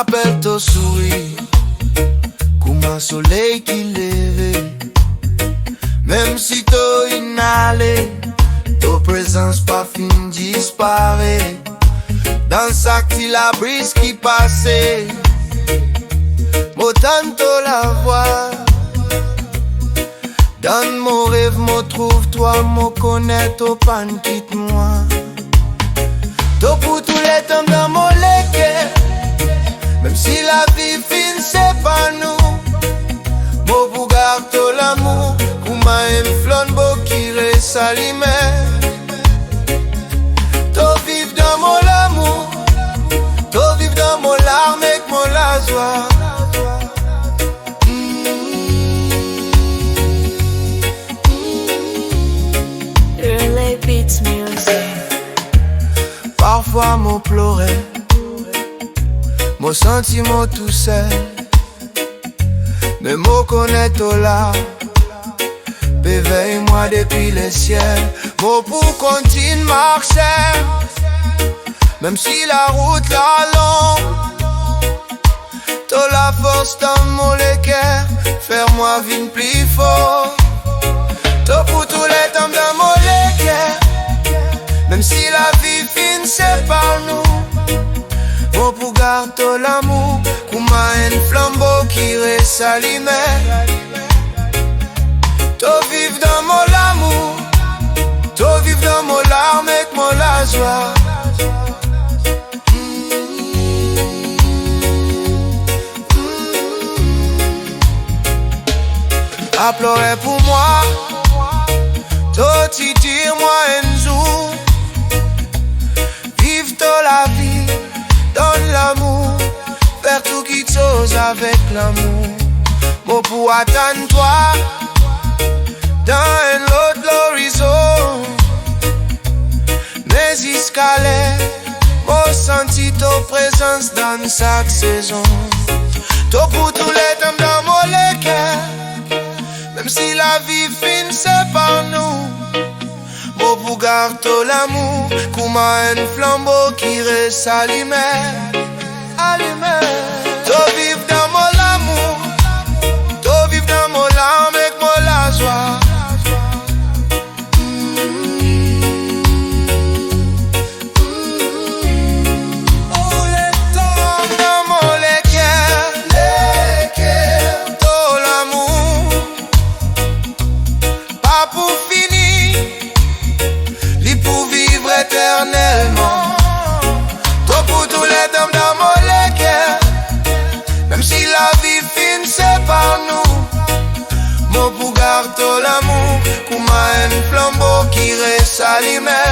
rappelle ton sourire comme un soleil qui lève. Même si t'es inhalé, ta présence pas fin disparaît. Dans sa acte la brise qui passait, moi tanto la voix. Dans mon rêve, moi trouve toi, moi connais ton pan, quitte-moi. Toi pour tous les temps dans mon légué, même si la vie fin c'est pas nous. Moi pour garder l'amour, comme un flambeau qui reste allumé. Toi vive dans mon amour, toi vive dans mon larme et mon la joie. Hurley Beats Music. Parfois m'en pleurer, mon sentiment tout seul. Mais moi connais toi là, éveille-moi depuis le ciel. Moi pour continuer marcher, même si la route la longue. T'as la force dans mon cœur, faire-moi vivre plus fort. T'as pour tous les temps dans mon cœur, même si la vie fin c'est par nous. Moi pour garder l'amour, comme un flambeau qui reste allumé. T'as vivre dans mon amour, t'as vivre dans mon larme et mon la joie. A pleurer pour moi, toi tu dis-moi un jour. Vive toi la vie, donne l'amour, faire tout quelque chose avec l'amour. Moi pour attendre toi, dans un autre l'horizon. Mais escalés, moi senti ta présence dans chaque saison. Toi pour tous les temps dans mon cœur, même si la vie fin c'est par nous. Moi pour garder l'amour, comme un flambeau qui reste allumé. Allumé. Toi vive dans mon amour, toi vive dans mon larme et mon la joie. Éternellement, toi pour tous les dames dans mon cœur, même si la vie fin c'est par nous. Moi pour garder l'amour, comme un flambeau qui reste allumé.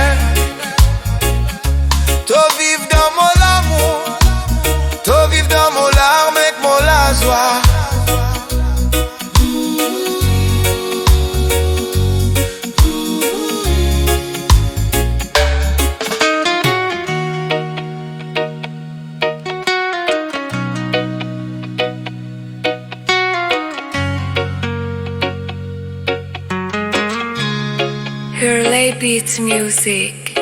Toi vive dans mon amour, toi vive dans mon larme et mon la joie. Hurley Beats Music.